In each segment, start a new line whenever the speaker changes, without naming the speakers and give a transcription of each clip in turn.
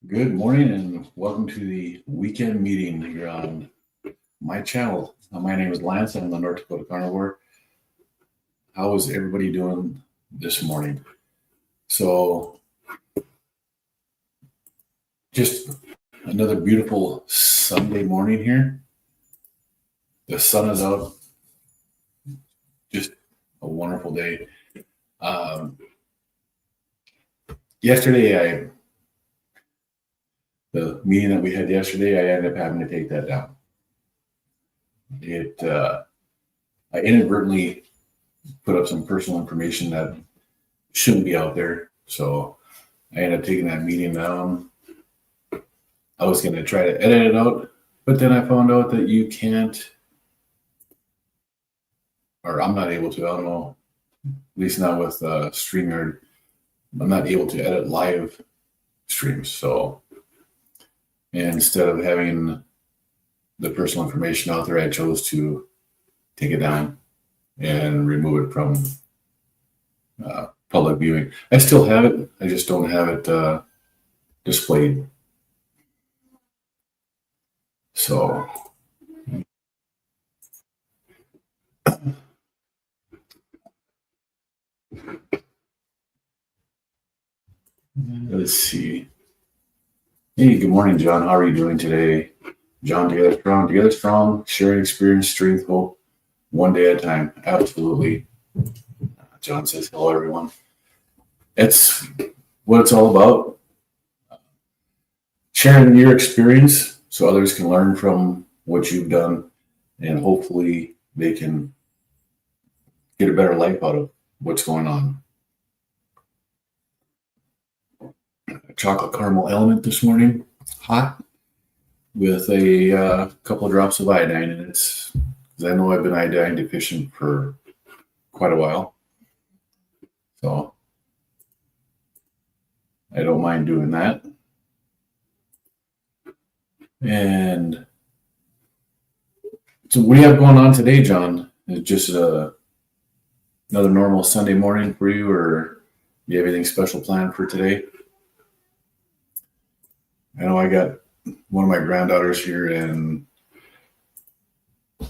Good morning and welcome to the weekend meeting here on my channel. My name is Lance. I'm the North Dakota Carnivore. How is everybody doing this morning? So, just another beautiful Sunday morning here. The sun is out. Just a wonderful day. The meeting that we had yesterday, I ended up having to take that down. I inadvertently put up some personal information that shouldn't be out there. So I ended up taking that meeting down. I was going to try to edit it out, but then I found out that you can't, or I'm not able to, I don't know, at least not with StreamYard. I'm not able to edit live streams. So instead of having the personal information out there, I chose to take it down and remove it from public viewing. I still have it. I just don't have it displayed. So let's see. Hey, good morning, John. How are you doing today? John, together strong, sharing experience, strength, hope, one day at a time. Absolutely. John says, hello, everyone. It's what it's all about. Sharing your experience so others can learn from what you've done, and hopefully they can get a better life out of what's going on. Chocolate caramel element this morning, hot, with a couple of drops of iodine in it. Because I know I've been iodine deficient for quite a while. So I don't mind doing that. And so what do you have going on today, John? Is it just another normal Sunday morning for you, or do you have anything special planned for today? I know I got one of my granddaughters here, and I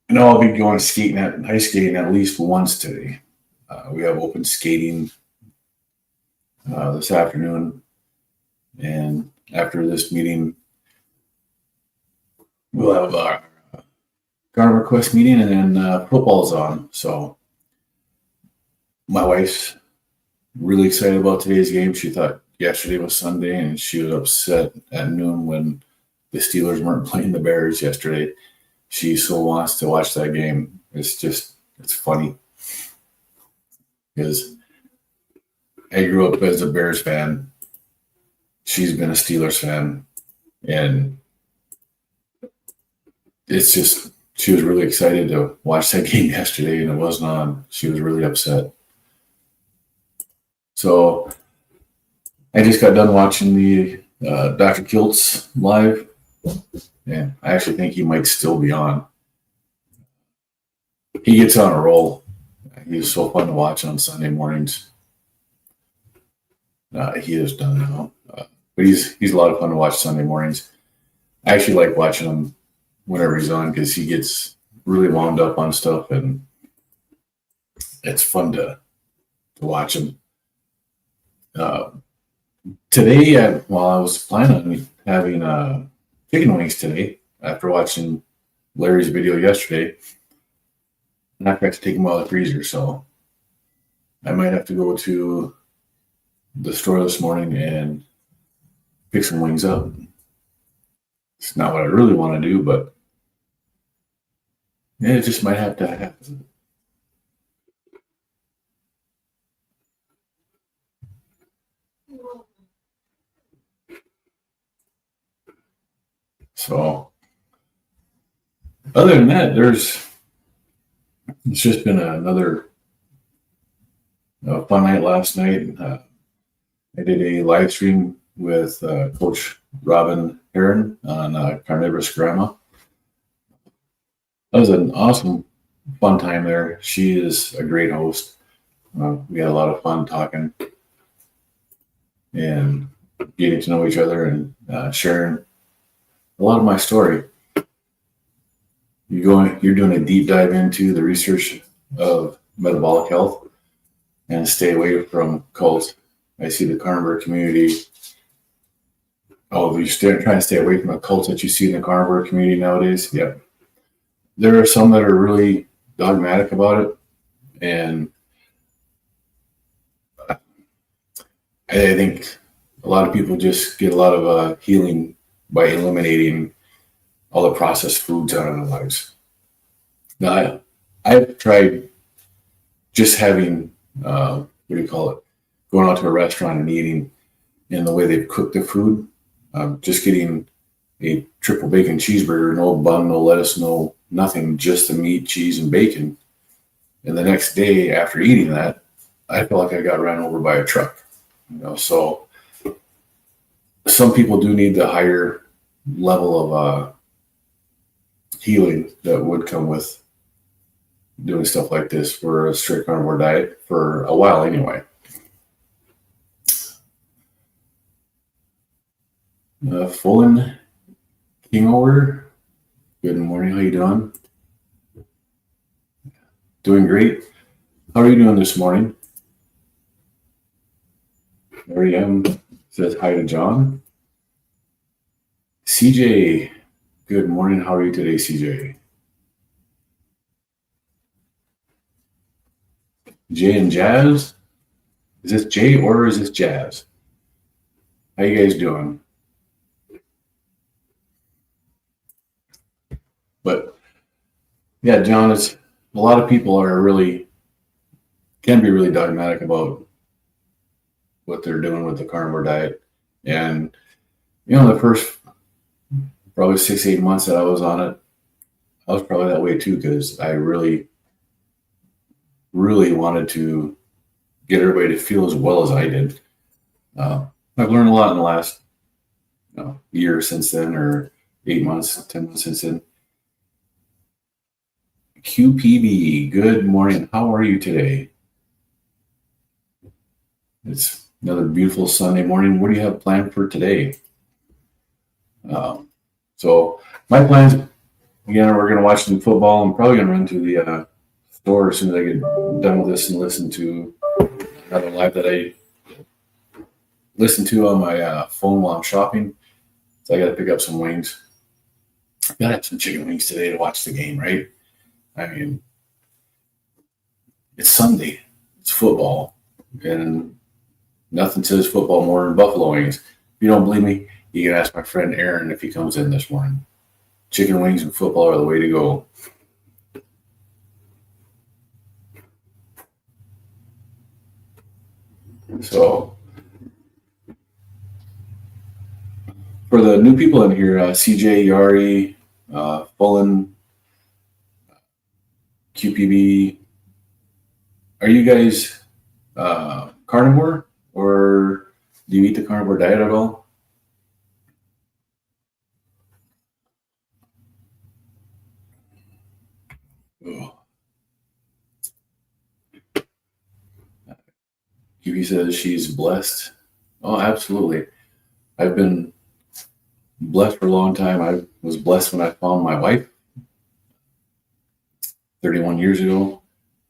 know I'll be going ice skating at least once today. We have open skating this afternoon, and after this meeting, we'll have our Carnivore Quest meeting, and then football's on. So my wife's really excited about today's game. She thought yesterday was Sunday, and she was upset at noon when the Steelers weren't playing the Bears yesterday. She so wants to watch that game. It's funny because I grew up as a Bears fan. She's been a Steelers fan, and it's just, she was really excited to watch that game yesterday, and it wasn't on. She was really upset. So I just got done watching the Dr. Kiltz live, and I actually think he might still be on. He gets on a roll. He's so fun to watch on Sunday mornings. He is done now, but he's a lot of fun to watch Sunday mornings. I actually like watching him whenever he's on because he gets really wound up on stuff, and it's fun to watch him. Today, while I was planning on having chicken wings today, after watching Larry's video yesterday, and I forgot to take them out of the freezer, so I might have to go to the store this morning and pick some wings up. It's not what I really want to do, but yeah, it just might have to happen. So other than that, it's just been another fun night last night. I did a live stream with Coach Robin Heron on Carnivore's Grandma. That was an awesome, fun time there. She is a great host. We had a lot of fun talking. And getting to know each other and sharing a lot of my story. You're doing a deep dive into the research of metabolic health and stay away from cults. I see the carnivore community. Oh, you're trying to stay away from the cults that you see in the carnivore community nowadays. Yep. There are some that are really dogmatic about it. And I think a lot of people just get a lot of healing by eliminating all the processed foods out of their lives. Now, I've tried just having, what do you call it, going out to a restaurant and eating in the way they've cooked the food, just getting a triple bacon cheeseburger, no bun, no lettuce, no nothing, just the meat, cheese, and bacon. And the next day after eating that, I felt like I got run over by a truck. So some people do need the higher level of healing that would come with doing stuff like this for a strict carnivore diet for a while anyway. Fullen Kingover, good morning. How you doing? Doing great. How are you doing this morning? Miriam says hi to John. CJ, good morning. How are you today, CJ? Jay and Jazz? Is this Jay or is this Jazz? How you guys doing? But yeah, John, it's a lot of people can be really dogmatic about what they're doing with the carnivore diet. And, the first probably 6-8 months that I was on it, I was probably that way too, because I really, really wanted to get everybody to feel as well as I did. I've learned a lot in the last year since then, or 8 months, 10 months since then. QPB, good morning. How are you today? It's another beautiful Sunday morning. What do you have planned for today? So my plans, again, we're going to watch some football. I'm probably going to run to the store as soon as I get done with this and listen to another live that I listen to on my phone while I'm shopping. So I got to pick up some wings. Got to have some chicken wings today to watch the game, right? I mean, it's Sunday. It's football. And nothing says football more than buffalo wings. If you don't believe me, you can ask my friend Aaron if he comes in this morning. Chicken wings and football are the way to go. So, for the new people in here, CJ, Yari, Fullen, QPB, are you guys carnivore, or do you eat the carnivore diet at all? QB says she's blessed. Oh, absolutely. I've been blessed for a long time. I was blessed when I found my wife 31 years ago.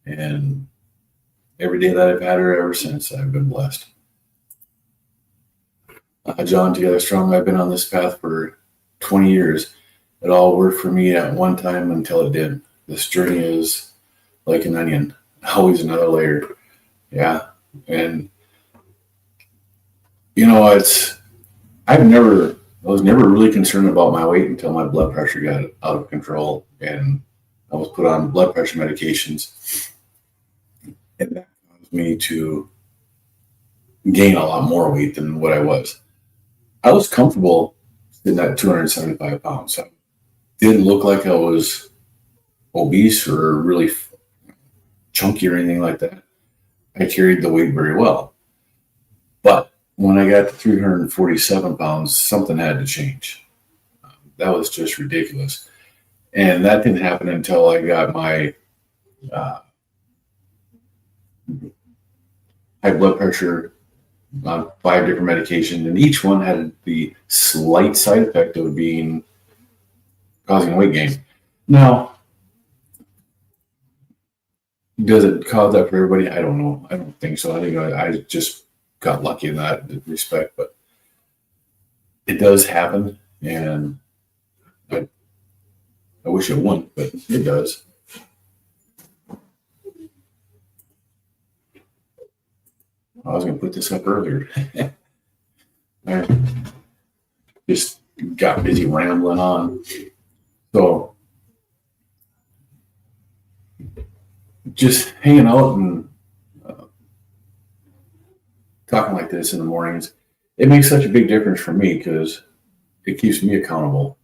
And every day that I've had her ever since, I've been blessed. John, Together Strong, I've been on this path for 20 years. It all worked for me at one time until it did. This journey is like an onion, always another layer. Yeah. And, I was never really concerned about my weight until my blood pressure got out of control and I was put on blood pressure medications. And that caused me to gain a lot more weight than what I was. I was comfortable in that 275 pounds. I didn't look like I was obese or really chunky or anything like that. I carried the weight very well. But when I got to 347 pounds, something had to change. That was just ridiculous. And that didn't happen until I got my high blood pressure on 5 different medications, and each one had the slight side effect of causing weight gain. Now, does it cause that for everybody? I don't know. I don't think so. I think I just got lucky in that respect, but it does happen, and I wish it wouldn't, but it does. I was going to put this up earlier. I just got busy rambling on. So just hanging out and talking like this in the mornings, it makes such a big difference for me because it keeps me accountable,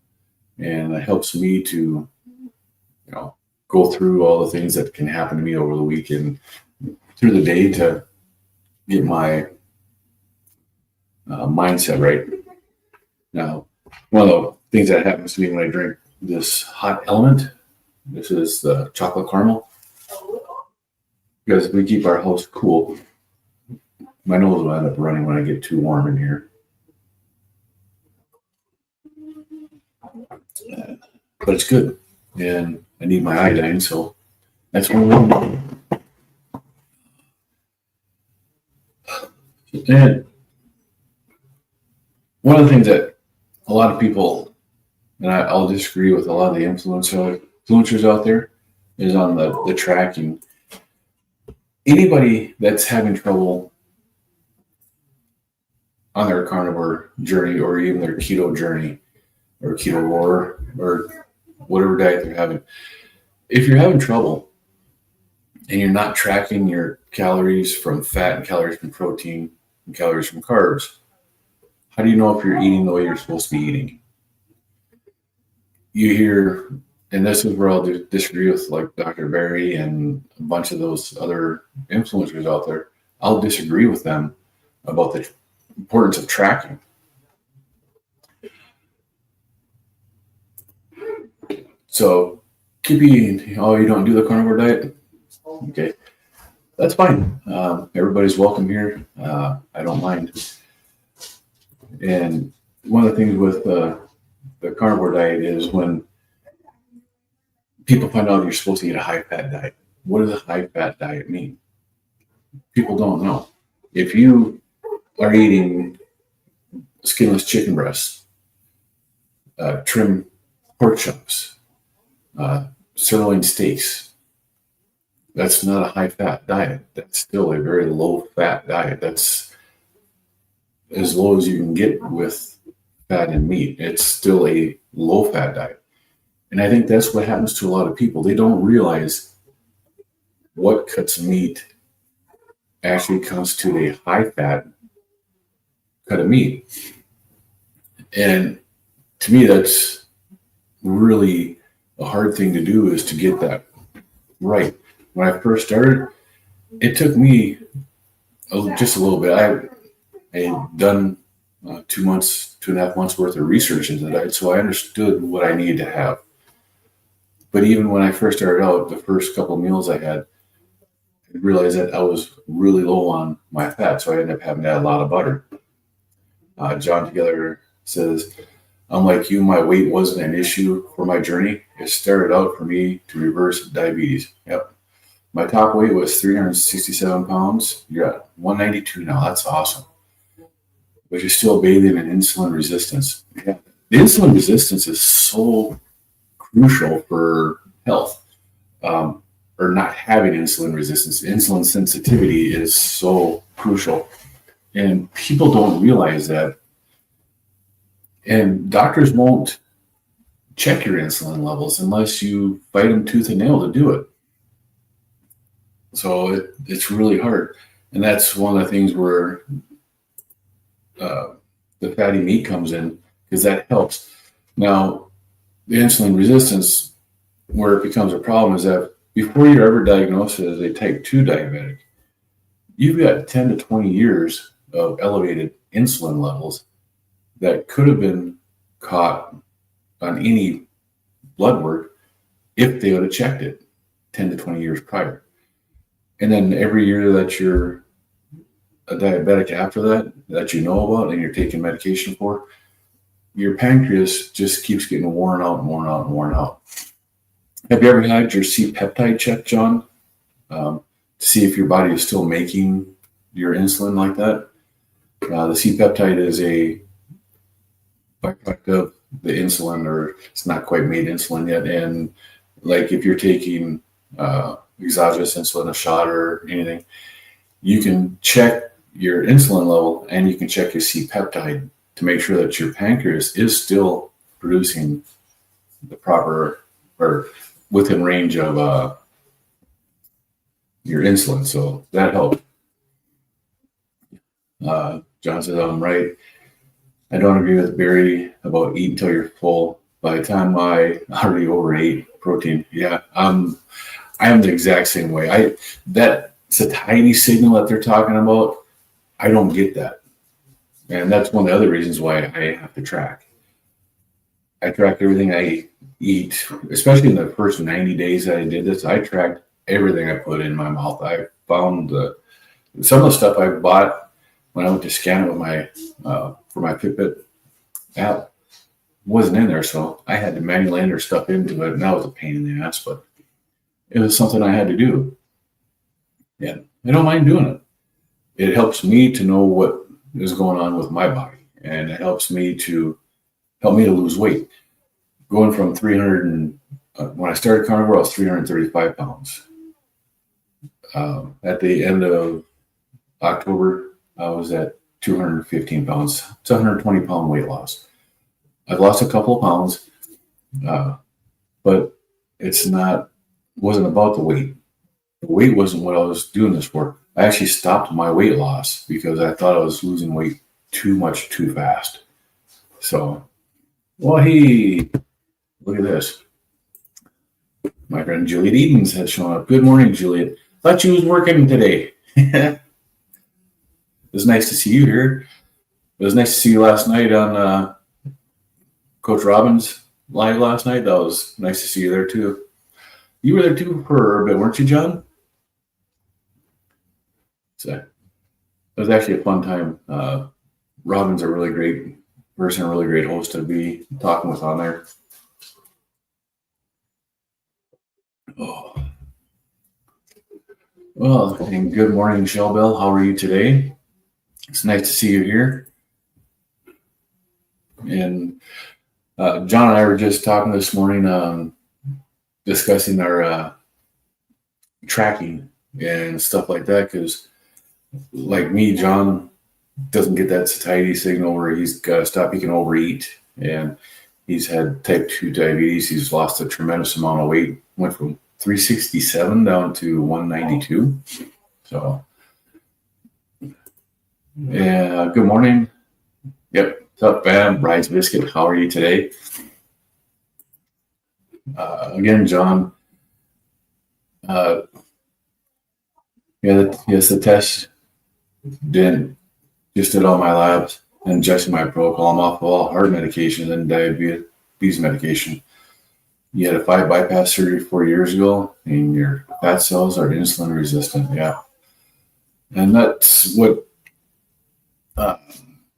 and it helps me to, go through all the things that can happen to me over the week and through the day to get my mindset right. Now, one of the things that happens to me when I drink this hot element, this is the chocolate caramel, because we keep our house cool. My nose will end up running when I get too warm in here. But it's good, and I need my iodine, so that's what we're doing. And one of the things that a lot of people, and I'll disagree with a lot of the influencers out there, is on the tracking. Anybody that's having trouble on their carnivore journey, or even their keto journey, or ketovore, or whatever diet they're having, if you're having trouble and you're not tracking your calories from fat and calories from protein and calories from carbs, how do you know if you're eating the way you're supposed to be eating? You hear, and this is where I'll disagree with like Dr. Barry and a bunch of those other influencers out there. I'll disagree with them about the importance of tracking. So keep eating. Oh, you don't do the carnivore diet? Okay, that's fine. Everybody's welcome here. I don't mind. And one of the things with the carnivore diet is when people find out you're supposed to eat a high-fat diet. What does a high-fat diet mean? People don't know. If you are eating skinless chicken breasts, trim pork chops, sirloin steaks, that's not a high-fat diet. That's still a very low-fat diet. That's as low as you can get with fat and meat. It's still a low-fat diet. And I think that's what happens to a lot of people. They don't realize what cuts of meat actually constitute a high-fat cut of meat. And to me, that's really a hard thing to do, is to get that right. When I first started, it took me just a little bit. I had done 2.5 months worth of research into that, so I understood what I needed to have. But even when I first started out, the first couple of meals I had, I realized that I was really low on my fat, so I ended up having to add a lot of butter. John Together says, unlike you, my weight wasn't an issue for my journey. It started out for me to reverse diabetes. Yep. My top weight was 367 pounds. You're at 192 now. That's awesome. But you're still bathing in insulin resistance. Yeah. The insulin resistance is so crucial for health, or not having insulin resistance. Insulin sensitivity is so crucial. And people don't realize that. And doctors won't check your insulin levels unless you fight them tooth and nail to do it. So it's really hard. And that's one of the things where the fatty meat comes in, because that helps. Now, the insulin resistance, where it becomes a problem, is that before you're ever diagnosed as a type 2 diabetic, you've got 10 to 20 years of elevated insulin levels that could have been caught on any blood work if they would have checked it 10 to 20 years prior. And then every year that you're a diabetic after that you know about and you're taking medication for, your pancreas just keeps getting worn out and worn out and worn out. Have you ever had your C-peptide checked, John? To see if your body is still making your insulin like that? The C-peptide is a byproduct of the insulin, or it's not quite made insulin yet. And like if you're taking exogenous insulin, a shot or anything, you can check your insulin level and you can check your C-peptide to make sure that your pancreas is still producing the proper or within range of your insulin. So that helped. John says, I'm right. I don't agree with Barry about eat until you're full. By the time I already overate protein, yeah, I am the exact same way. That satiety signal that they're talking about, I don't get that. And that's one of the other reasons why I have to track. I track everything I eat, especially in the first 90 days that I did this. I tracked everything I put in my mouth. I found some of the stuff I bought when I went to scan it with my for my Fitbit app wasn't in there, so I had to manually enter stuff into it, and that was a pain in the ass, but it was something I had to do. Yeah, I don't mind doing it. It helps me to know what is going on with my body, and it helps me to lose weight. Going from 300 and when I started Carnivore, I was 335 pounds. At the end of October, I was at 215 pounds. It's a 120 pound weight loss. I've lost a couple of pounds, but wasn't about the weight. The weight wasn't what I was doing this for. I actually stopped my weight loss because I thought I was losing weight too much too fast. So, well, hey, look at this. My friend Juliet Edens has shown up. Good morning, Juliet. Thought you was working today. It was nice to see you here. It was nice to see you last night on Coach Robbins live last night. That was nice to see you there too. You were there too for a bit, weren't you, John? So it was actually a fun time. Robin's a really great person, a really great host to be talking with on there. Oh. Well, and good morning, Michelle Bell. How are you today? It's nice to see you here. And John and I were just talking this morning, discussing our tracking and stuff like that, because like me, John doesn't get that satiety signal where he's got to stop. He can overeat, and he's had type 2 diabetes. He's lost a tremendous amount of weight, went from 367 down to 192. So, yeah, good morning. Yep. What's up, Bam? Rice Biscuit, how are you today? Again, John. Yes, the test just did all my labs and adjusted my protocol. I'm off of all heart medication and diabetes medication. You had a 5 bypass surgery 4 years ago, and your fat cells are insulin resistant. Yeah. And that's what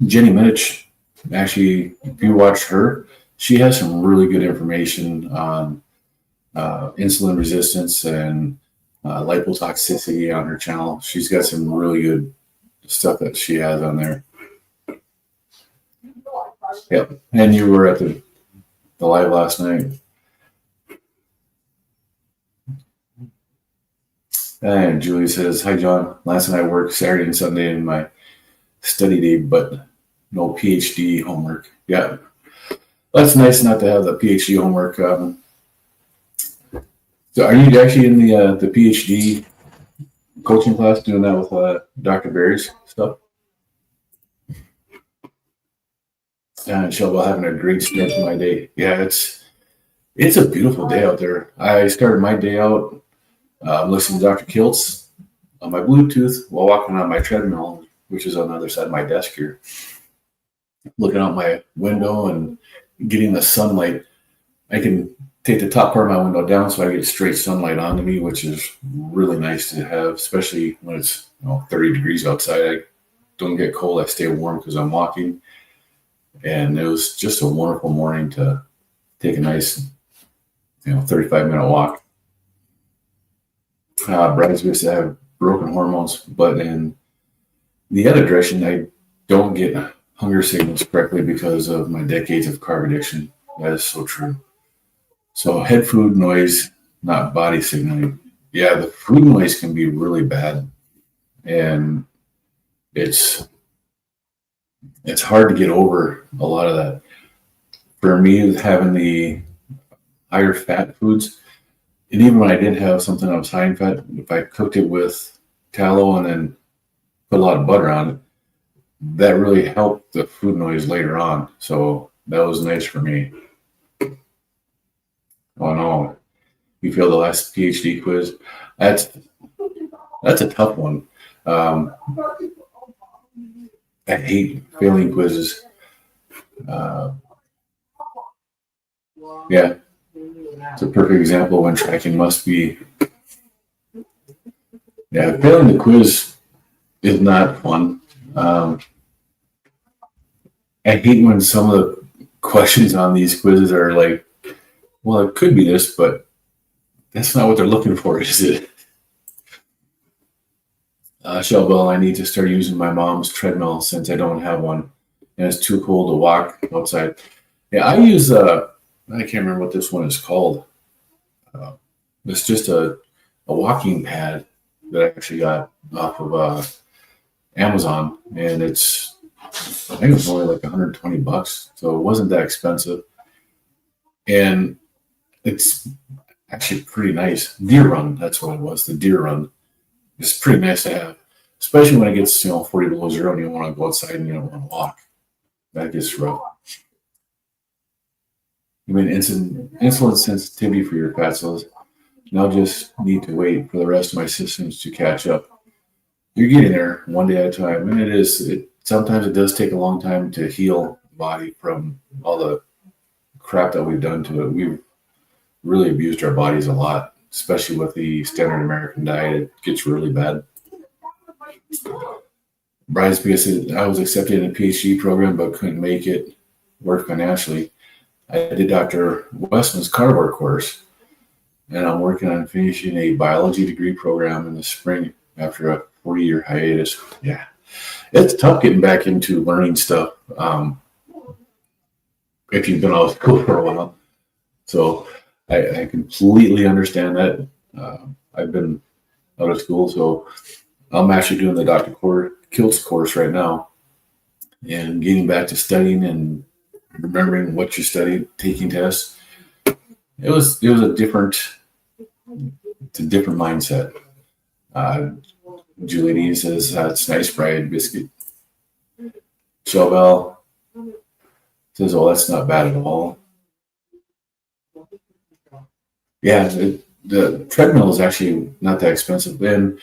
Jenny Minich, actually, if you watch her, she has some really good information on insulin resistance and lipotoxicity on her channel. She's got some really good stuff that she has on there. Yep. And you were at the live last night. And Julie says, hi, John. Last night I worked Saturday and Sunday in my study day, but no PhD homework. Yeah. That's nice not to have the PhD homework. So are you actually in the PhD coaching class doing that with Dr. Barry's stuff? And Michelle, having a great start to my day. Yeah, it's a beautiful day out there. I started my day out listening to Dr. Kiltz on my Bluetooth while walking on my treadmill, which is on the other side of my desk here, looking out my window and getting the sunlight. I can take the top part of my window down so I get straight sunlight onto me, which is really nice to have, especially when it's 30 degrees outside. don't get cold, I stay warm because I'm walking. And it was just a wonderful morning to take a nice, 35-minute walk. Bride's used to have broken hormones, but in the other direction, I don't get hunger signals correctly because of my decades of carb addiction. That is so true. So head food noise, not body signaling. Yeah, the food noise can be really bad, and it's hard to get over a lot of that. For me, having the higher fat foods, and even when I did have something that was high in fat, if I cooked it with tallow and then put a lot of butter on it, that really helped the food noise later on. So that was nice for me. Oh no, you failed the last PhD quiz. That's a tough one. I hate failing quizzes. Yeah, it's a perfect example when tracking must be. Yeah, failing the quiz is not fun. I hate when some of the questions on these quizzes are like, well, it could be this, but that's not what they're looking for, is it? Shelbell, I need to start using my mom's treadmill since I don't have one, and it's too cold to walk outside. Yeah, I use I can't remember what this one is called. It's just a walking pad that I actually got off of Amazon, and I think it was only like $120, so it wasn't that expensive, and it's actually pretty nice. Deer Run, that's what it was. The Deer Run. It's pretty nice to have, especially when it gets 40 below zero and you want to go outside and you don't want to walk. That gets rough. You mean insulin sensitivity for your fat cells. Now just need to wait for the rest of my systems to catch up. You're getting there one day at a time, and sometimes it does take a long time to heal the body from all the crap that we've done to it. We've really abused our bodies a lot, especially with the standard American diet. It gets really bad. Brian's said, I was accepted in a PhD program but couldn't make it work financially. I did Dr. Westman's Carnivore course, and I'm working on finishing a biology degree program in the spring after a 40-year hiatus. Yeah, it's tough getting back into learning stuff if you've been out of school for a while. So I completely understand that. I've been out of school, so I'm actually doing the Dr. Kiltz course right now and getting back to studying and remembering what you studied, taking tests. It was a different mindset. Julie D says, it's nice fried biscuit. Chauvel says, oh, that's not bad at all. Yeah, the treadmill is actually not that expensive. And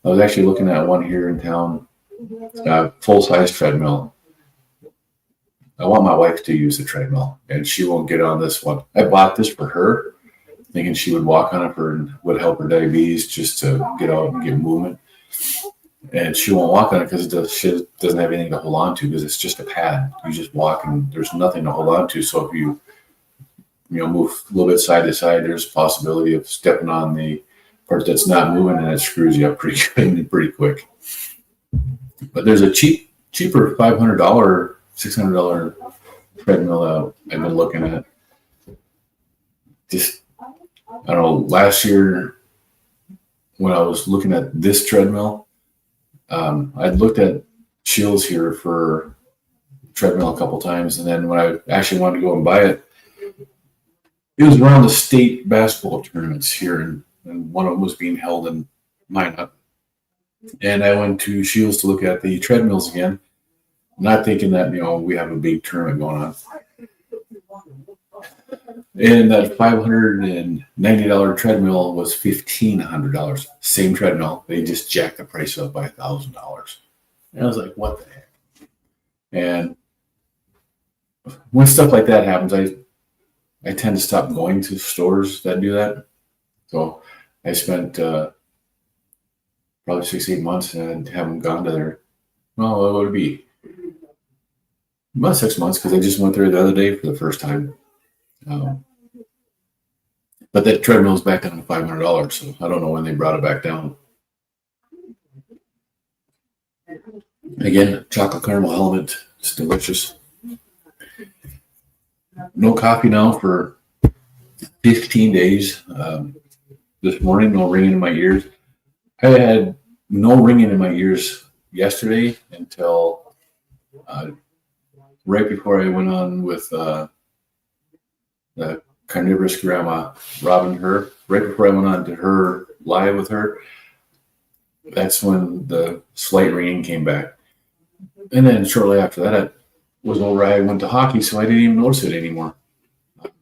I was actually looking at one here in town, full-size treadmill. I want my wife to use the treadmill, and she won't get on this one. I bought this for her, thinking she would walk on it and would help her diabetes just to get out and get movement. And she won't walk on it because she doesn't have anything to hold on to because it's just a pad. You just walk and there's nothing to hold on to. So if you move a little bit side to side, there's a possibility of stepping on the part that's not moving, and it screws you up pretty good and pretty quick. But there's a cheaper $500, $600 treadmill that I've been looking at. Just, I don't know, last year when I was looking at this treadmill, I'd looked at Shields here for treadmill a couple times, and then when I actually wanted to go and buy it, it was around the state basketball tournaments here, and one of them was being held in Minot. And I went to Shields to look at the treadmills again, not thinking that, we have a big tournament going on. And that $590 treadmill was $1,500. Same treadmill. They just jacked the price up by $1,000. And I was like, what the heck? And when stuff like that happens, I tend to stop going to stores that do that. So I spent probably 6-8 months and haven't gone to there. Well, what would it be? About 6 months because I just went there the other day for the first time. Um, but that treadmill's back down to $500, so I don't know when they brought it back down. Again, chocolate caramel element. It's delicious. No coffee now for 15 days. This morning, no ringing in my ears. I had no ringing in my ears yesterday until right before I went on with the carnivorous grandma, Robin, her. Right before I went on to her live with her, that's when the slight ringing came back. And then shortly after that, it was over. I went to hockey, so I didn't even notice it anymore.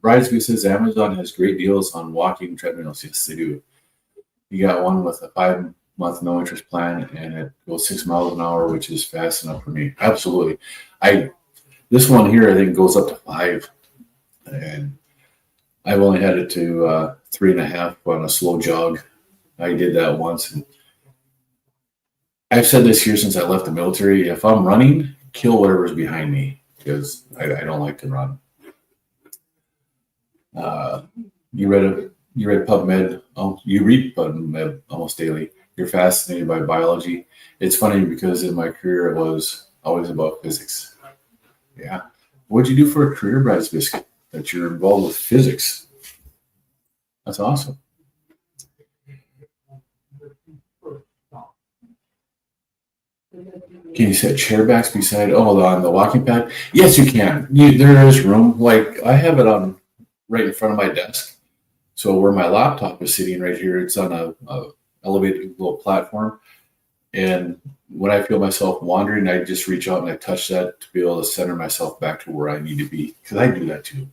Bridesview says Amazon has great deals on walking treadmills. Yes, they do. You got one with a 5-month no interest plan, and it goes 6 miles an hour, which is fast enough for me. Absolutely. This one here, I think, goes up to 5, and I've only had it to 3.5 on a slow jog. I did that once. And I've said this here since I left the military. If I'm running, kill whatever's behind me because I don't like to run. You read PubMed. Oh, you read PubMed almost daily. You're fascinated by biology. It's funny because in my career it was always about physics. Yeah. What'd you do for a career, Bryce Biscuit? That you're involved with physics. That's awesome. Can you set chair backs beside on the walking pad? Yes, you can. There is room. Like I have it on right in front of my desk. So where my laptop is sitting right here, it's on a elevated little platform. And when I feel myself wandering, I just reach out and I touch that to be able to center myself back to where I need to be. Because I do that too.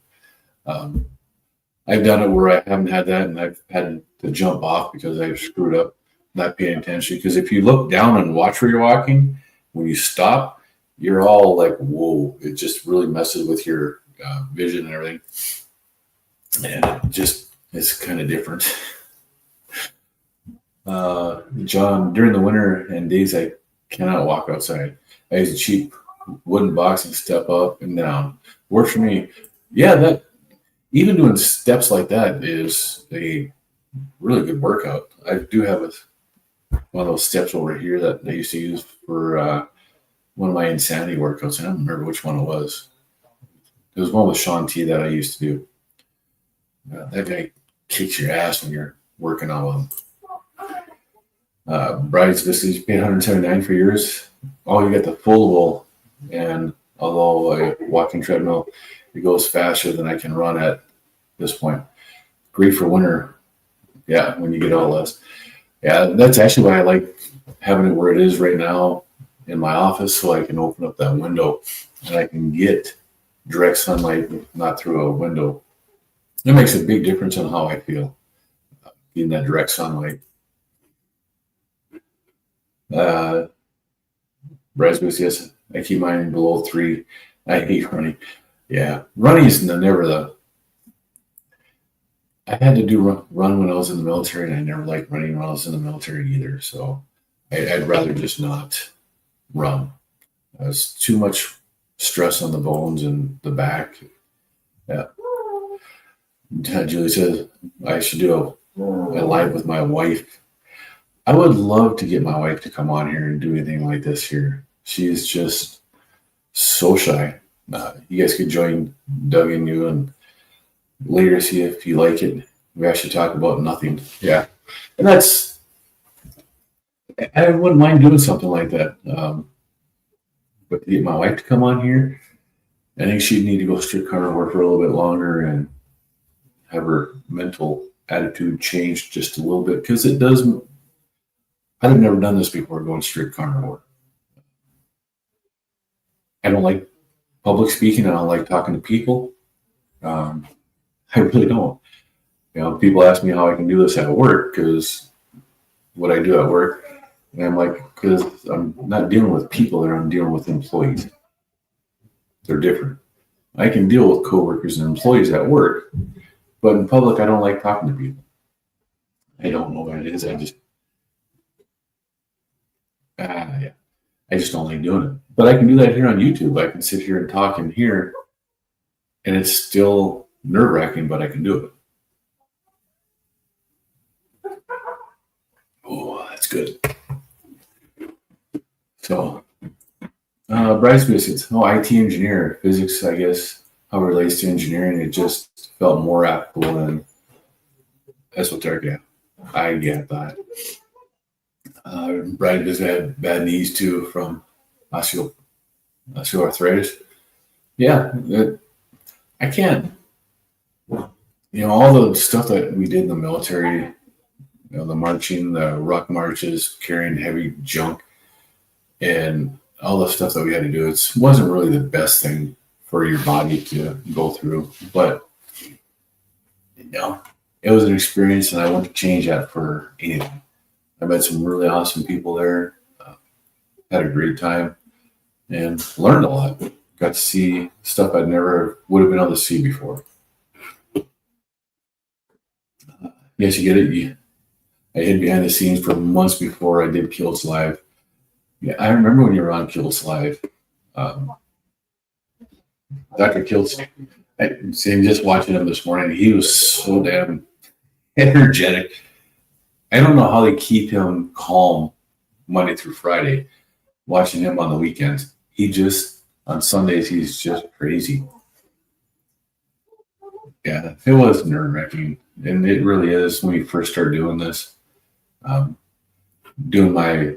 I've done it where I haven't had that and I've had to jump off because I've screwed up not paying attention. Because if you look down and watch where you're walking, when you stop, you're all like, whoa, it just really messes with your vision and everything. And it's kind of different. John, during the winter and days I cannot walk outside. I use a cheap wooden box and step up and down. Works for me. Yeah, that even doing steps like that is a really good workout. I do have one of those steps over here that I used to use for one of my insanity workouts. I don't remember which one it was. It was one with Sean T that I used to do. That guy kicks your ass when you're working on them. Bride's Vistas, you paid $179 for yours. Oh, you get the foldable, and although a walking treadmill, it goes faster than I can run at this point. Great for winter. Yeah, when you get all this. Yeah, that's actually why I like having it where it is right now in my office, so I can open up that window and I can get direct sunlight, not through a window. It makes a big difference on how I feel, getting that direct sunlight. Raspberries, yes, I keep mine below 3. I hate running. Yeah, running is never the. I had to do run when I was in the military, and I never liked running when I was in the military either. So I'd rather just not run. It's too much stress on the bones and the back. Yeah. Julie says I should do a live with my wife. I would love to get my wife to come on here and do anything like this here. She is just so shy. You guys could join Doug and you and later see if you like it. We actually talk about nothing. Yeah. And I wouldn't mind doing something like that. But to get my wife to come on here, I think she'd need to go strict carnivore for a little bit longer and have her mental attitude change just a little bit because it does. I've never done this before, going strict carnivore. I don't like public speaking. I don't like talking to people. I really don't. People ask me how I can do this at work because what I do at work, and I'm like, because I'm not dealing with people there, I'm dealing with employees. They're different. I can deal with coworkers and employees at work, but in public, I don't like talking to people. I don't know what it is. Yeah. I just don't like doing it. But I can do that here on YouTube. I can sit here and talk in here, and it's still nerve-wracking, but I can do it. Oh, that's good. So, Bryce biscuits. Oh, IT engineer, physics, I guess, how it relates to engineering. It just felt more applicable than esoteric. Yeah, I get that. Bryce has had bad knees too from osteoarthritis. Yeah, I can't. All the stuff that we did in the military, the marching, the ruck marches, carrying heavy junk, and all the stuff that we had to do, it wasn't really the best thing for your body to go through. But, it was an experience, and I wouldn't change that for anything. I met some really awesome people there, had a great time, and learned a lot. Got to see stuff I never would have been able to see before. Yes, you get it. I hid behind the scenes for months before I did Kiltz Live. Yeah, I remember when you were on Kiltz Live. Dr. Kiltz, just watching him this morning, he was so damn energetic. I don't know how they keep him calm Monday through Friday, watching him on the weekends. On Sundays, he's just crazy. Yeah, it was nerve-wracking, and it really is when you first start doing this. Doing my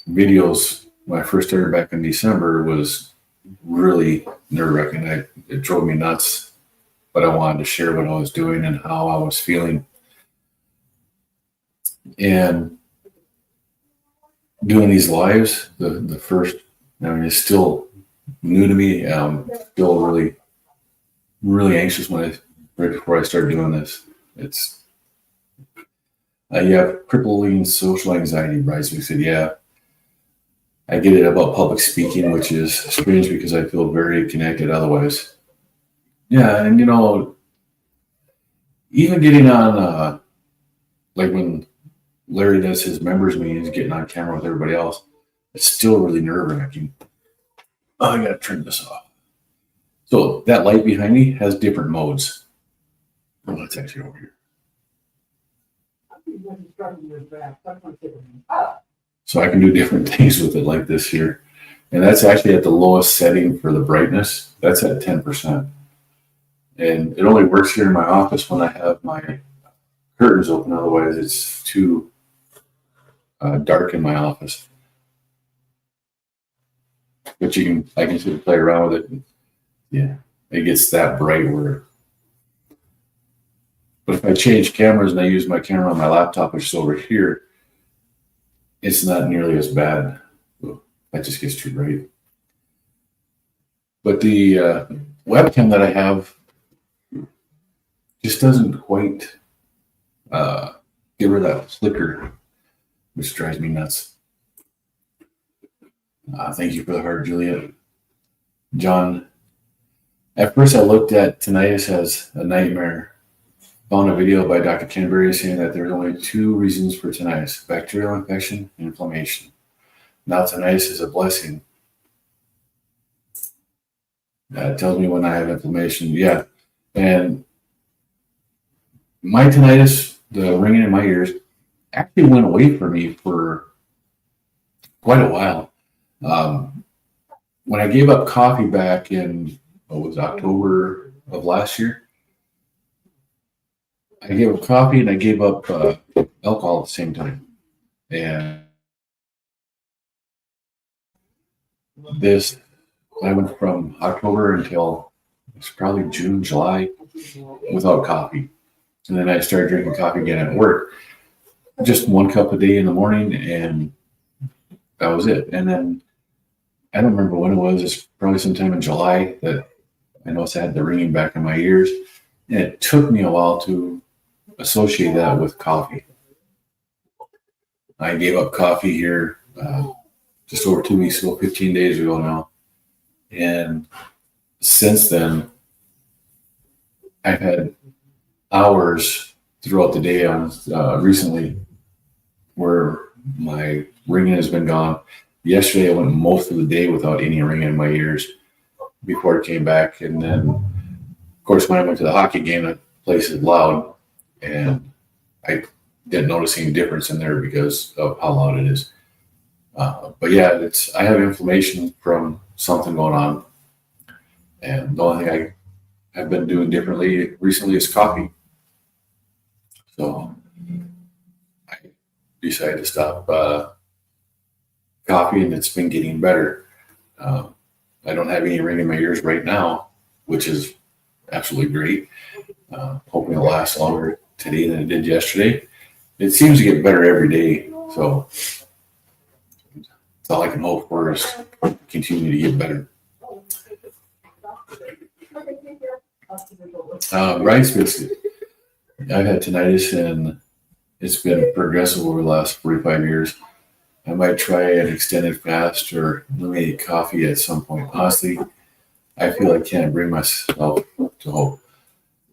videos when I first started back in December was really nerve-wracking. It drove me nuts, but I wanted to share what I was doing and how I was feeling. And doing these lives, the first, it's still new to me. Still really, really anxious right before I start doing this. It's you have crippling social anxiety, Bryce. We said, yeah, I get it about public speaking, which is strange because I feel very connected otherwise. Yeah, and even getting on, like when Larry does his members meetings, getting on camera with everybody else, it's still really nerve-wracking. Oh, I gotta turn this off. So that light behind me has different modes. Oh, that's actually over here. So I can do different things with it like this here. And that's actually at the lowest setting for the brightness. That's at 10%. And it only works here in my office when I have my curtains open. Otherwise, it's too dark in my office. But I can sort of play around with it. Yeah, it gets that bright where. But if I change cameras and I use my camera on my laptop, which is over here, it's not nearly as bad. That just gets too bright. But the webcam that I have just doesn't quite give her that flicker, which drives me nuts. Thank you for the heart, Juliet. John, at first I looked at tinnitus as a nightmare. Found a video by Dr. Canberry saying that there's only 2 reasons for tinnitus: bacterial infection and inflammation. Now tinnitus is a blessing. It tells me when I have inflammation. Yeah. And my tinnitus, the ringing in my ears, actually went away for me for quite a while. When I gave up coffee back in, October of last year, I gave up coffee and I gave up alcohol at the same time. And I went from October until it's probably June, July without coffee. And then I started drinking coffee again at work. Just 1 cup a day in the morning, and that was it. And then I don't remember when it was. It's probably sometime in July that I noticed I had the ringing back in my ears. And it took me a while to associate that with coffee. I gave up coffee here just over 2 weeks ago, 15 days ago now. And since then, I've had hours throughout the day on recently where my ringing has been gone. Yesterday, I went most of the day without any ringing in my ears before I came back. And then, of course, when I went to the hockey game, the place is loud, and I didn't notice any difference in there because of how loud it is. But yeah, I have inflammation from something going on. And the only thing I have been doing differently recently is coffee. So I decided to stop coffee, and it's been getting better. I don't have any ring in my ears right now, which is absolutely great. Hoping it'll last longer today than it did yesterday. It seems to get better every day. So that's all I can hope for is continue to get better. Rice biscuit. I've had tinnitus, and it's been progressive over the last 45 years. I might try an extended fast or eliminate coffee at some point. Honestly, I feel I can't bring myself to hope.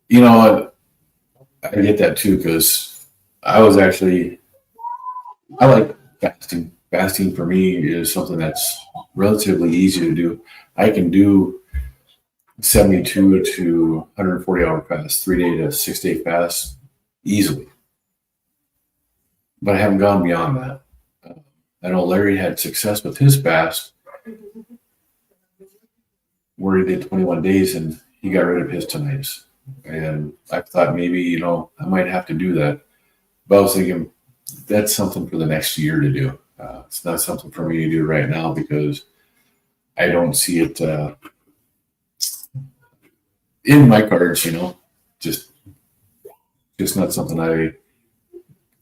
You know what? I get that too, because I like fasting. Fasting for me is something that's relatively easy to do. I can do 72 to 140 hour fast, 3-day to 6-day fast easily. But I haven't gone beyond that. I know Larry had success with his fast where he did 21 days and he got rid of his tinnitus. And I thought maybe, I might have to do that. But I was thinking that's something for the next year to do. It's not something for me to do right now because I don't see it in my cards, just not something I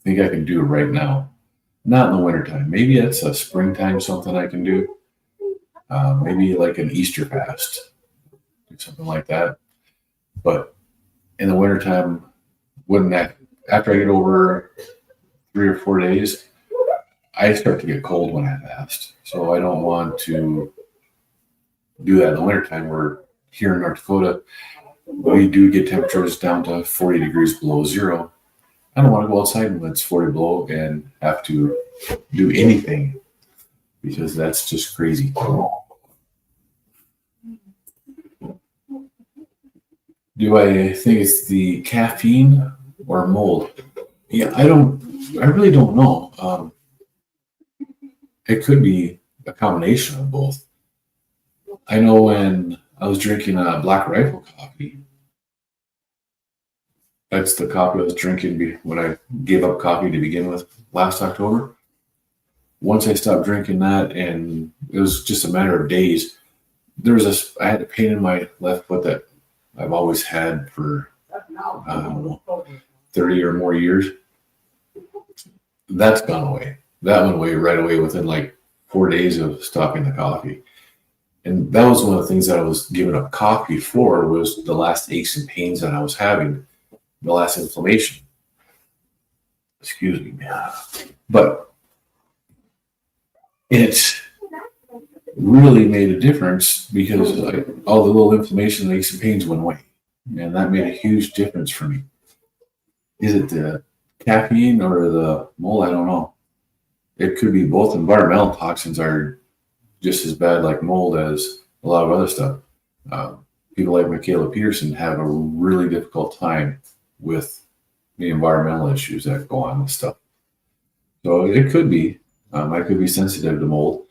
think I can do right now. Not in the wintertime. Maybe it's a springtime something I can do. Maybe like an Easter fast, something like that. But in the wintertime, after I get over 3 or 4 days, I start to get cold when I fast. So I don't want to do that in the wintertime. We're here in North Dakota. We do get temperatures down to 40 degrees below zero. I don't want to go outside when it's 40 below and have to do anything because that's just crazy. Do I think it's the caffeine or mold? Yeah, I really don't know. It could be a combination of both. I know when I was drinking Black Rifle coffee, that's the coffee I was drinking when I gave up coffee to begin with last October. Once I stopped drinking that, and it was just a matter of days, I had a pain in my left foot that I've always had for, 30 or more years. That's gone away. That went away right away within like 4 days of stopping the coffee. And that was one of the things that I was giving up coffee for, was the last aches and pains that I was having, the last inflammation. Excuse me. But it really made a difference because all the little inflammation, aches and pains went away. And that made a huge difference for me. Is it the caffeine or the mold? I don't know. It could be both. Environmental toxins are just as bad like mold as a lot of other stuff. People like Michaela Peterson have a really difficult time with the environmental issues that go on with stuff. So it could be. I could be sensitive to mold.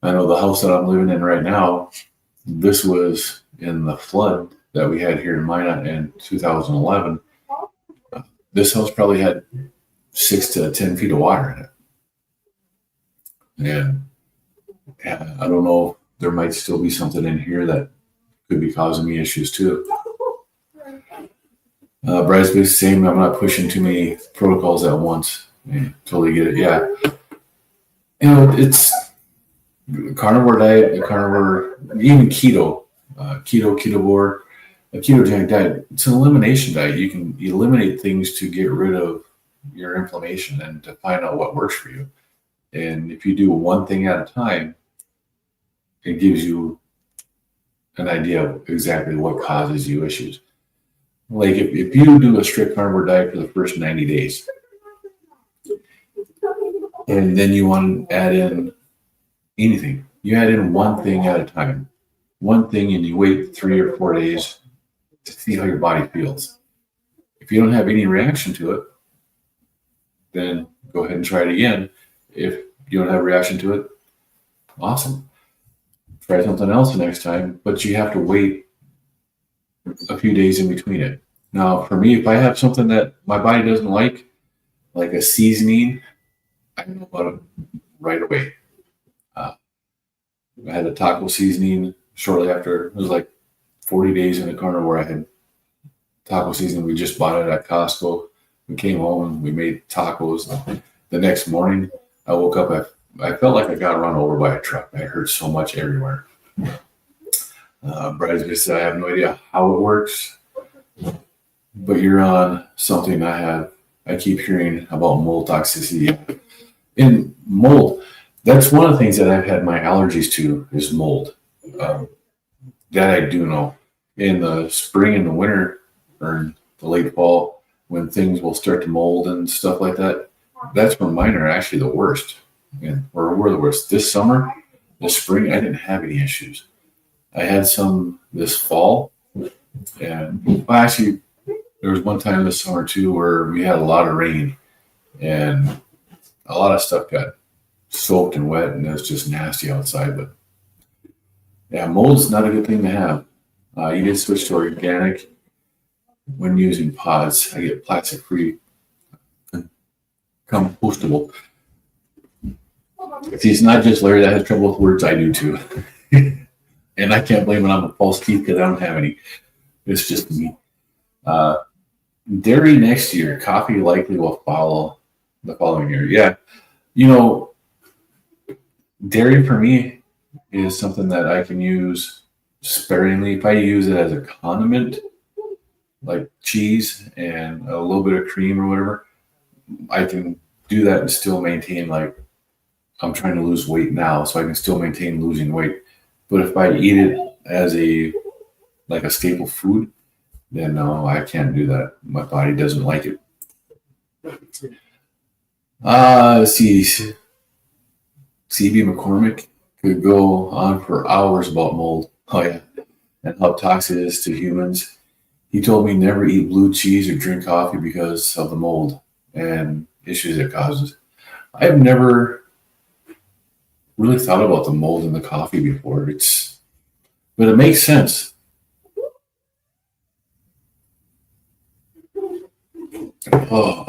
I know the house that I'm living in right now, this was in the flood that we had here in Minot in 2011. This house probably had 6 to 10 feet of water in it. And I don't know, there might still be something in here that could be causing me issues too. Bryce, same, I'm not pushing too many protocols at once. I totally get it. Yeah. It's carnivore diet, even keto, ketovore, a ketogenic diet. It's an elimination diet. You can eliminate things to get rid of your inflammation and to find out what works for you. And if you do one thing at a time, it gives you an idea of exactly what causes you issues. Like if you do a strict carnivore diet for the first 90 days, and then you want to add in anything. You add in one thing at a time, one thing, and you wait 3 or 4 days to see how your body feels. If you don't have any reaction to it, then go ahead and try it again. If you don't have a reaction to it, awesome. Try something else the next time, but you have to wait a few days in between it. Now, for me, if I have something that my body doesn't like a seasoning, I know about it right away. I had a taco seasoning shortly after. It was like 40 days in the carnivore. I had taco seasoning. We just bought it at Costco. We came home and we made tacos. The next morning, I woke up. I felt like I got run over by a truck. I hurt so much everywhere. Brad's just said, I have no idea how it works, but you're on something I keep hearing about mold toxicity. In mold, that's one of the things that I've had my allergies to is mold. That I do know. In the spring and the winter, or in the late fall, when things will start to mold and stuff like that, that's when mine are actually the worst. Or were the worst. This summer, this spring, I didn't have any issues. I had some this fall, and actually, there was one time this summer too where we had a lot of rain, and a lot of stuff got soaked and wet, and it was just nasty outside. But yeah, mold's not a good thing to have. You did switch to organic when using pods. I get plastic-free, compostable. See, it's not just Larry that has trouble with words. I do too. And I can't blame it on the false teeth because I don't have any. It's just me. Dairy next year. Coffee likely will follow the following year. Yeah. Dairy for me is something that I can use sparingly. If I use it as a condiment, like cheese and a little bit of cream or whatever, I can do that and still maintain, like, I'm trying to lose weight now, so I can still maintain losing weight. But if I eat it as a staple food, then no, I can't do that. My body doesn't like it. Let's see. CB McCormick could go on for hours about mold. Oh yeah, and how toxic it is to humans. He told me never eat blue cheese or drink coffee because of the mold and issues it causes. I've never really thought about the mold in the coffee before. But it makes sense. Oh,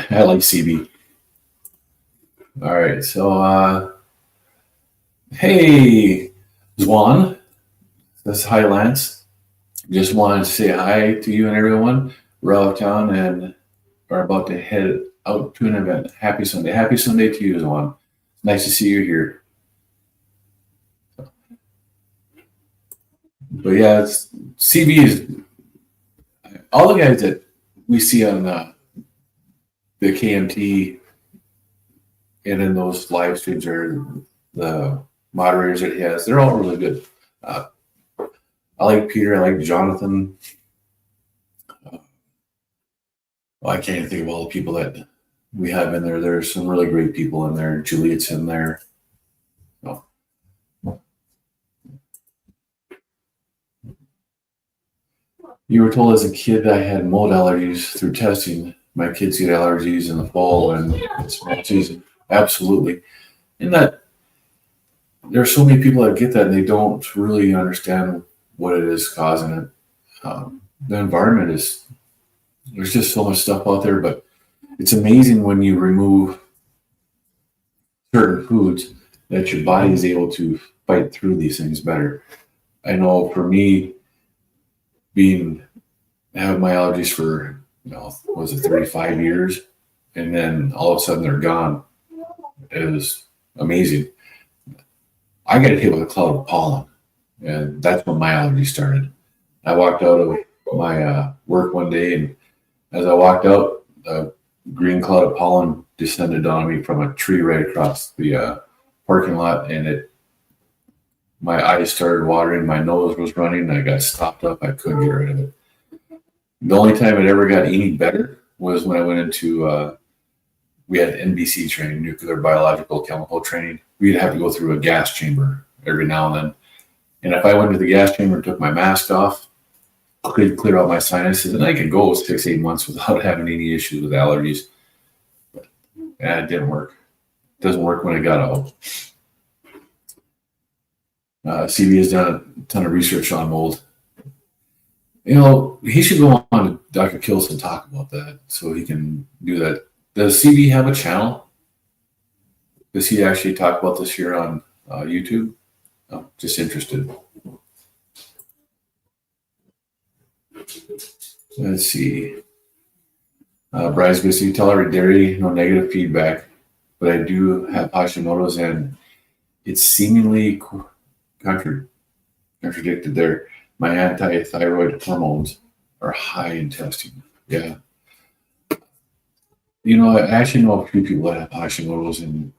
I like CB. All right, so hey, Zwan, this is hi Lance. Just wanted to say hi to you and everyone. We're out of town and are about to head out to an event. Happy Sunday. Happy Sunday to you, Zwan. Nice to see you here. But yeah, CB is all the guys that we see on the KMT and in those live streams or the moderators that he has. They're all really good. I like Peter. I like Jonathan. I can't even think of all the people that we have in there. There's some really great people in there. Juliet's in there. Oh. You were told as a kid that I had mold allergies through testing. My kids get allergies in the fall and it's fall season. Absolutely. And that there are so many people that get that and they don't really understand what it is causing it. The environment there's just so much stuff out there, but it's amazing when you remove certain foods that your body is able to fight through these things better. I know for me, have my allergies for, 35 years, and then all of a sudden they're gone. It was amazing. I got hit with a cloud of pollen, and that's when my allergies started. I walked out of my work one day, and as I walked out, a green cloud of pollen descended on me from a tree right across the parking lot, and my eyes started watering, my nose was running, I got stopped up, I couldn't get rid of it. The only time it ever got any better was when I went into, we had NBC training, nuclear biological chemical training, we'd have to go through a gas chamber every now and then. And if I went to the gas chamber and took my mask off, could clear out my sinuses, and I could go 6-8 months without having any issues with allergies. But it didn't work. It doesn't work when I got out. CB has done a ton of research on mold. He should go on to Dr. Kiltz and talk about that so he can do that. Does CB have a channel? Does he actually talk about this here on YouTube? I'm just interested. Let's see. Bryce Bissy, tolerate dairy, no negative feedback, but I do have Hashimoto's and it's seemingly contradicted there. My anti-thyroid hormones are high in testing. Yeah. I actually know a few people that have Hashimoto's, and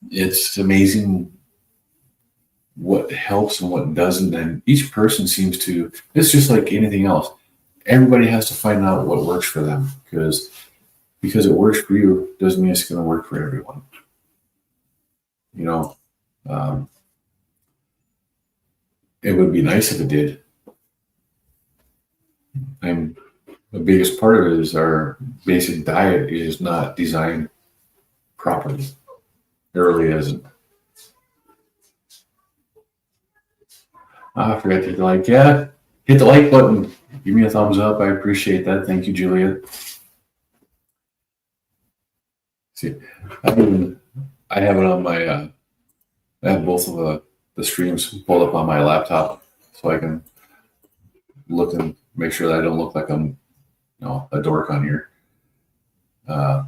it's amazing what helps and what doesn't. And each person seems to, it's just like anything else. Everybody has to find out what works for them, because it works for you doesn't mean it's going to work for everyone. It would be nice if it did. And the biggest part of it is our basic diet is not designed properly. It really isn't. I forgot to hit the like. Yeah, hit the like button. Give me a thumbs up. I appreciate that. Thank you, Julia. See, I have it on my. I have both of the streams pulled up on my laptop, so I can look and make sure that I don't look like I'm, a dork on here. I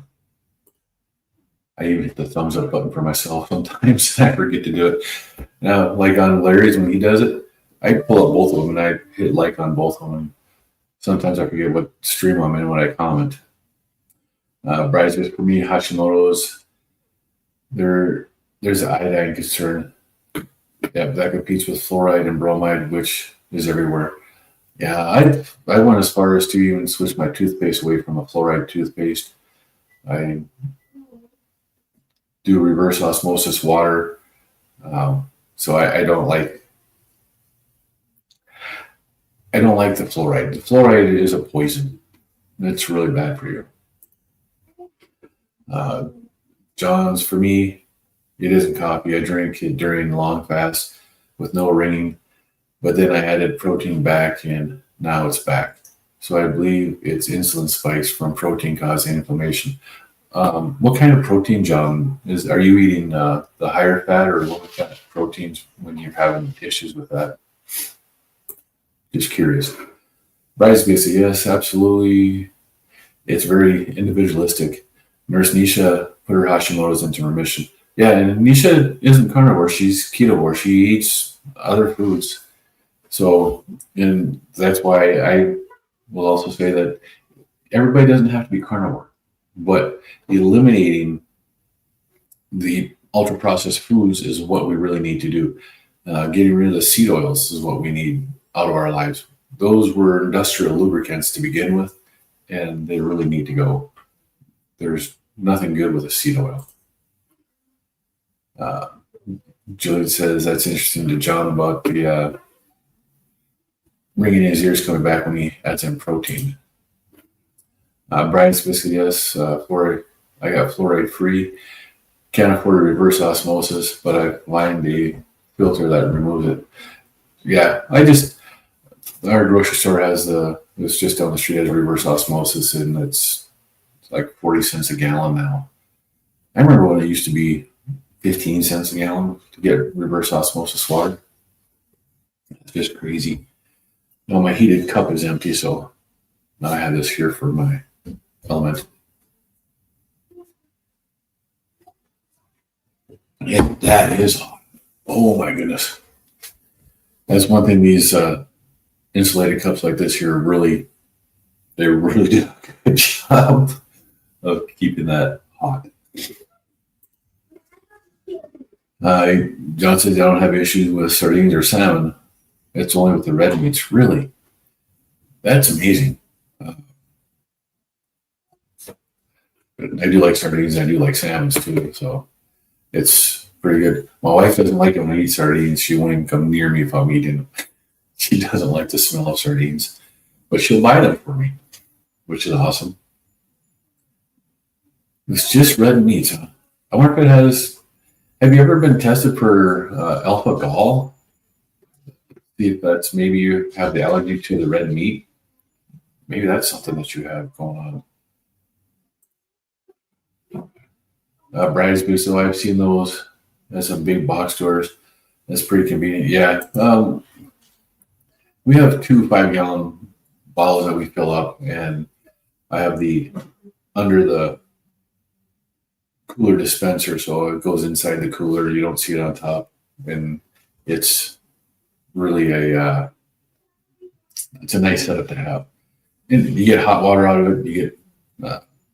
even hit the thumbs up button for myself sometimes, and I forget to do it. Now, like on Larry's, when he does it, I pull up both of them and I hit like on both of them. Sometimes I forget what stream I'm in when I comment. Bryce, for me, Hashimoto's, there's an iodine concern. Yeah, that competes with fluoride and bromide, which is everywhere. Yeah, I went as far as to even switch my toothpaste away from a fluoride toothpaste. I do reverse osmosis water. So I don't like the fluoride. The fluoride is a poison. It's really bad for you. John's, for me, it isn't coffee. I drink it during long fast with no ringing, but then I added protein back and now it's back. So I believe it's insulin spikes from protein causing inflammation. What kind of protein, John? Are you eating the higher fat or lower fat proteins when you're having issues with that? Just curious. Bryce Bissy, yes, absolutely. It's very individualistic. Nurse Nisha put her Hashimoto's into remission. Yeah, and Nisha isn't carnivore. She's ketovore. She eats other foods. So, and that's why I will also say that everybody doesn't have to be carnivore, but eliminating the ultra processed foods is what we really need to do. Getting rid of the seed oils is what we need out of our lives. Those were industrial lubricants to begin with, and they really need to go. There's nothing good with a seed oil. Julian says that's interesting to John about the ringing in his ears coming back when he adds in protein. Brian Spisky, yes, I got fluoride free. Can't afford a reverse osmosis, but I find the filter that removes it. Yeah, our grocery store it's just down the street, has reverse osmosis, and it's like 40 cents a gallon now. I remember when it used to be 15 cents a gallon to get reverse osmosis water. It's just crazy. Well, my heated cup is empty, so now I have this here for my element. And that is hot. Oh my goodness. That's one thing these insulated cups like this here really do a good job of keeping that hot. John says I don't have issues with sardines or salmon. It's only with the red meats. Really? That's amazing. I do like sardines. I do like salmons too. So it's pretty good. My wife doesn't like it when I eat sardines. She won't even come near me if I'm eating them. She doesn't like the smell of sardines, but she'll buy them for me, which is awesome. It's just red meat, huh? I wonder if it has. Have you ever been tested for alpha gall? See if that's maybe you have the allergy to the red meat. Maybe that's something that you have going on. Bridesmaids, so I've seen those at some big box stores. That's pretty convenient. Yeah. We have 2 5-gallon bottles that we fill up, and I have the under the cooler dispenser, so it goes inside the cooler. You don't see it on top, and it's really it's a nice setup to have. And you get hot water out of it. You get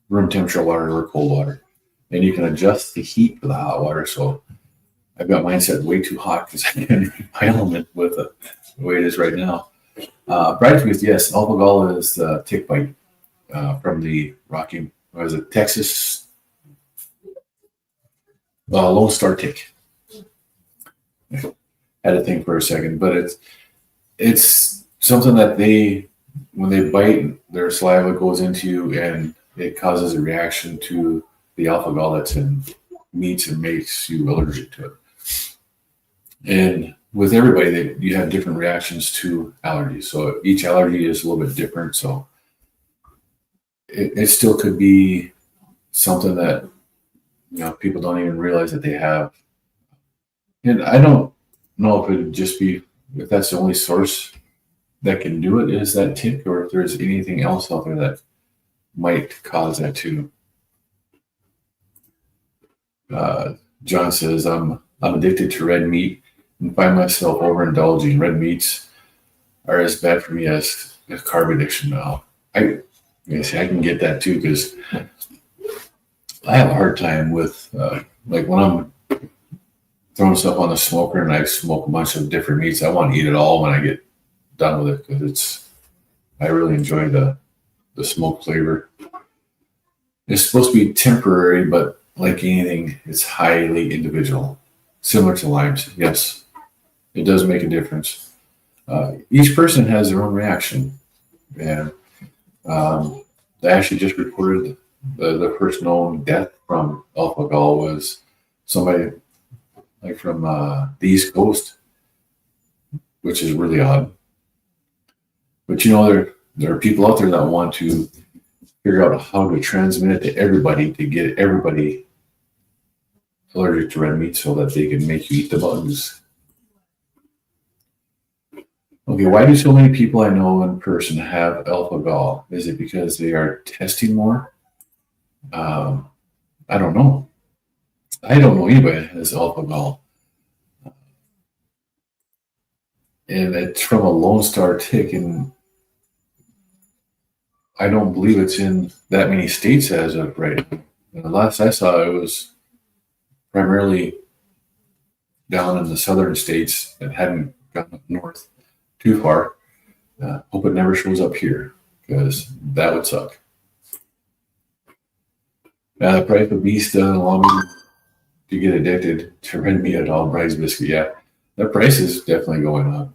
room temperature water or cold water, and you can adjust the heat for the hot water. So I've got mine set way too hot because I can't read my element with it the way it is right now. Bridesmaids, yes, alpha gall is the tick bite from the Rocky, what is it, Texas Lone Star tick. I had to think for a second, but it's something that when they bite, their saliva goes into you and it causes a reaction to the alpha gall that's in meats and makes you allergic to it. And with everybody, you have different reactions to allergies. So each allergy is a little bit different. So it still could be something that people don't even realize that they have. And I don't know if it would just be if that's the only source that can do it is that tick, or if there's anything else out there that might cause that too. John says, I'm addicted to red meat and find myself overindulging. Red meats are as bad for me as carb addiction now. I can get that too, because I have a hard time with like when I'm throwing stuff on the smoker and I smoke a bunch of different meats. I want to eat it all when I get done with it, because I really enjoy the smoke flavor. It's supposed to be temporary, but like anything, it's highly individual. Similar to limes, yes, it does make a difference. Each person has their own reaction, and they actually just reported the first known death from alpha gall was somebody like from the East Coast, which is really odd. But there are people out there that want to figure out how to transmit it to everybody to get everybody allergic to red meat so that they can make you eat the bugs. Okay, why do so many people I know in person have alpha gall? Is it because they are testing more? I don't know. I don't know anybody that has alpha gall. And it's from a Lone Star tick, and I don't believe it's in that many states as of right now. And the last I saw, it was primarily down in the southern states and hadn't gone up north too far. Hope it never shows up here, because that would suck. The price of beast doesn't allow me to get addicted to red meat at all. Bryce biscuit, yeah, the price is definitely going up.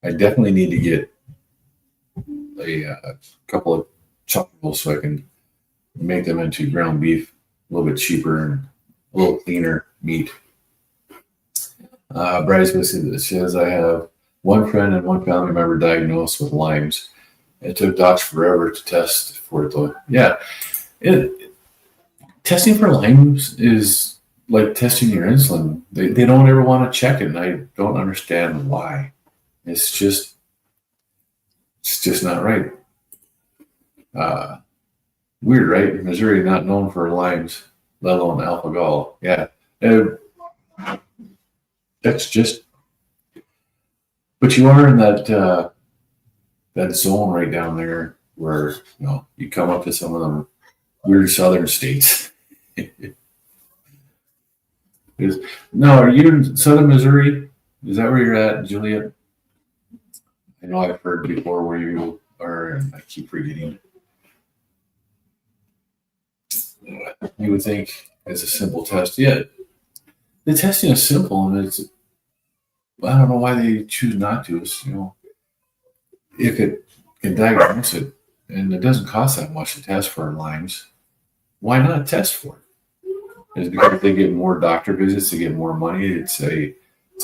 I definitely need to get a couple of Chuck Roasts so I can make them into ground beef, a little bit cheaper and a little cleaner meat. Bryce biscuit says, I have one friend and one family member diagnosed with Lyme's. It took docs forever to test for it, though. Yeah, testing for Lyme's is like testing your insulin. They don't ever want to check it, and I don't understand why. It's just not right. Weird, right? Missouri not known for Lyme's, let alone alpha gall. Yeah, that's just. But you are in that zone right down there where you come up to some of them weird southern states. No, are you in southern Missouri? Is that where you're at, Juliet? I know I've heard before where you are, and I keep forgetting. You would think it's a simple test. Yeah, the testing is simple, and I don't know why they choose not to. It's, if it can diagnose it and it doesn't cost that much to test for Lyme's, why not test for it? It's because they get more doctor visits, they get more money. It's a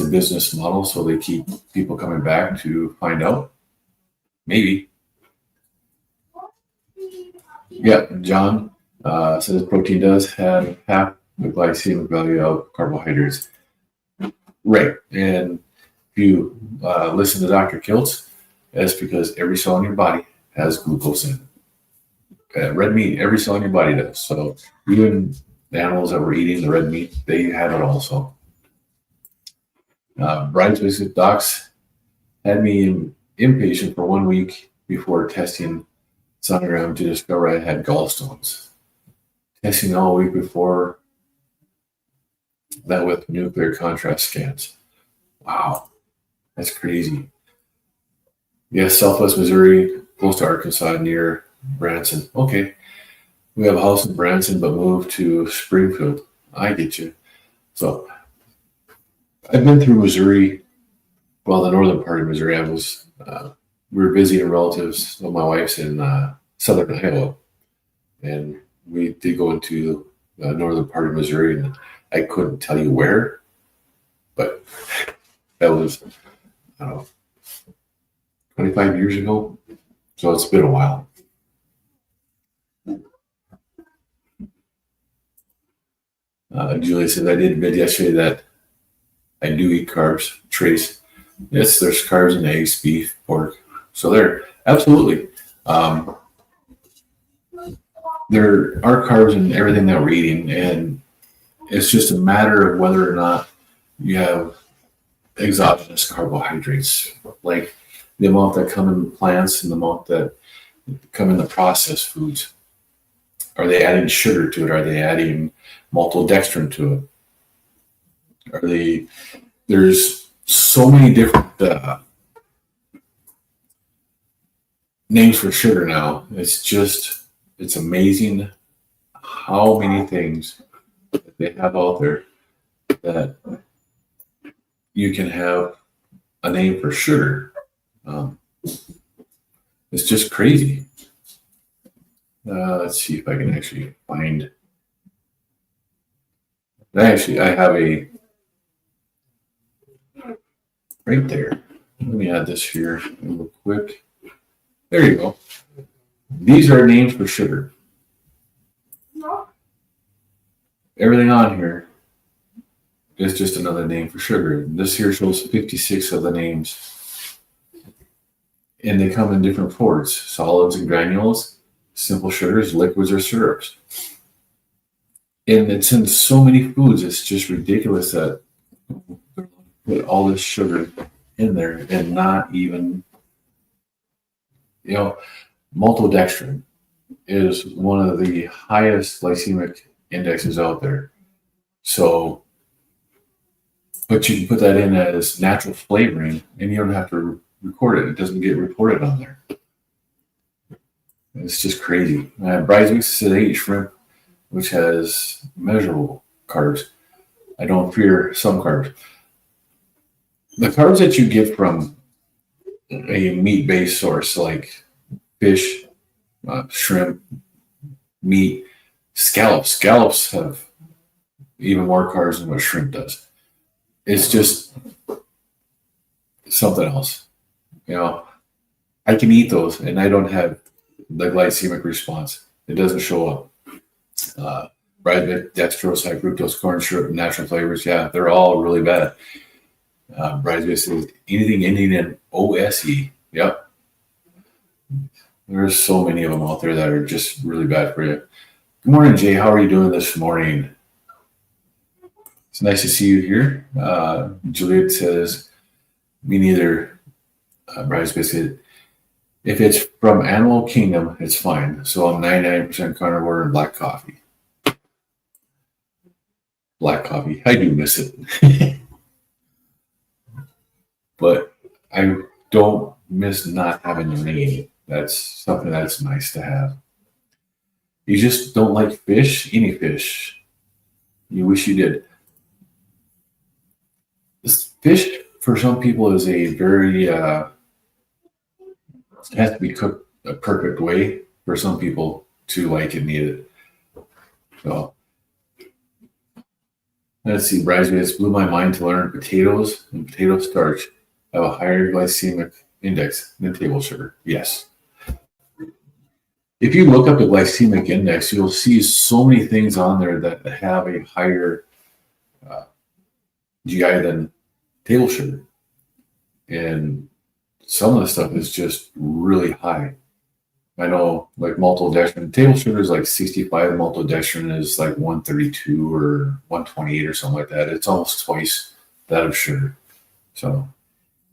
business model, so they keep people coming back to find out. Maybe. Yeah, John says protein does have half the glycemic value of carbohydrates. Right. And if you listen to Dr. Kiltz, that's because every cell in your body has glucose in it. Red meat, every cell in your body does. So even the animals that were eating the red meat, they had it also. Brian's visit docs had me inpatient for 1 week before testing sonogram to discover I had gallstones. Testing all week before that with nuclear contrast scans. Wow, that's crazy. Yes, Southwest Missouri, close to Arkansas, near Branson. Okay, we have a house in Branson, but moved to Springfield. I get you. So I've been through Missouri. Well, the northern part of Missouri. We were visiting relatives. Well, my wife's in southern Iowa, and we did go into the northern part of Missouri, and I couldn't tell you where, but that was, I don't know, 25 years ago. So it's been a while. Julie said, I did admit yesterday that I do eat carbs, trace. Yes, there's carbs in eggs, beef, pork. So there, absolutely. There are carbs in everything that we're eating, and it's just a matter of whether or not you have exogenous carbohydrates, like the amount that come in plants and the amount that come in the processed foods. Are they adding sugar to it? Are they adding maltodextrin to it? There's so many different names for sugar now. It's amazing how many things that they have out there that you can have a name for sugar. It's just crazy. Let's see if I can actually find. I have a right there. Let me add this here real quick. There you go. These are names for sugar. Everything on here is just another name for sugar. This here shows 56 of the names. And they come in different forms: solids and granules, simple sugars, liquids, or syrups. And it's in so many foods, it's just ridiculous that put all this sugar in there and not even, maltodextrin is one of the highest glycemic indexes out there. So, but you can put that in as natural flavoring and you don't have to record it. It doesn't get reported on there. It's just crazy. Bridesmaids said they eat shrimp, which has measurable carbs. I don't fear some carbs. The carbs that you get from a meat-based source like fish, shrimp, meat, scallops have even more carbs than what shrimp does. It's just something else. I can eat those and I don't have the glycemic response. It doesn't show up. Bread, dextrose, high fructose, corn syrup, natural flavors. Yeah, they're all really bad. Bridesmaid says anything ending in OSE. Yep. There's so many of them out there that are just really bad for you. Good morning, Jay. How are you doing this morning? It's nice to see you here. Juliet says, me neither. Bridesmaid said, if it's from Animal Kingdom, it's fine. So I'm 99% carnivore and black coffee. Black coffee. I do miss it. But I don't miss not having the name. That's something that's nice to have. You just don't like fish? Any fish. You wish you did. Fish for some people is a very it has to be cooked a perfect way for some people to like and need it. So let's see, bridesmaids blew my mind to learn potatoes and potato starch have a higher glycemic index than table sugar. Yes. If you look up the glycemic index, you'll see so many things on there that have a higher GI than table sugar. And some of the stuff is just really high. I know like maltodextrin, table sugar is like 65, maltodextrin is like 132 or 128 or something like that. It's almost twice that of sugar. So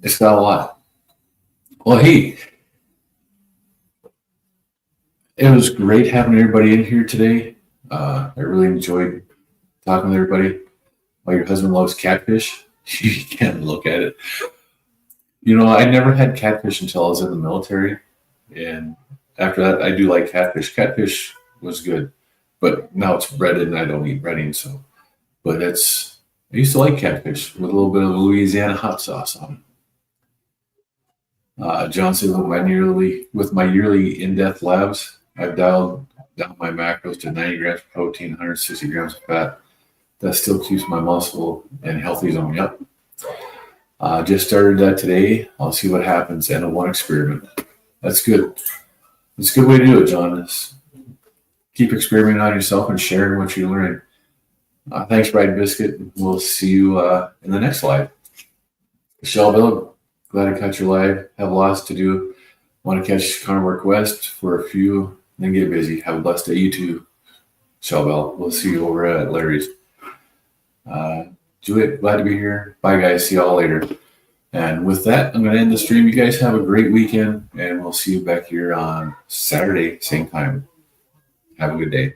it's not a lot. Well, hey, it was great having everybody in here today. I really enjoyed talking with everybody. While your husband loves catfish, you can't look at it. You know, I never had catfish until I was in the military. And after that, I do like catfish. Catfish was good, but now it's breaded and I don't eat breading. So, but I used to like catfish with a little bit of Louisiana hot sauce on it. John said with my yearly in-depth labs, I've dialed down my macros to 90 grams of protein, 160 grams of fat. That still keeps my muscle and healthy zone. Yep. Just started that today. I'll see what happens. End of one experiment. That's good. It's a good way to do it, John. Keep experimenting on yourself and sharing what you learn. Thanks, Bride Biscuit. We'll see you in the next live. Michelle Bill, glad I caught your live. Have lots to do. Want to catch Carnivore Quest for a few, then get busy. Have a blessed day. You too, Michelle Bell. We'll see you over at Larry's. Juliet, glad to be here. Bye, guys. See y'all later. And with that, I'm going to end the stream. You guys have a great weekend, and we'll see you back here on Saturday, same time. Have a good day.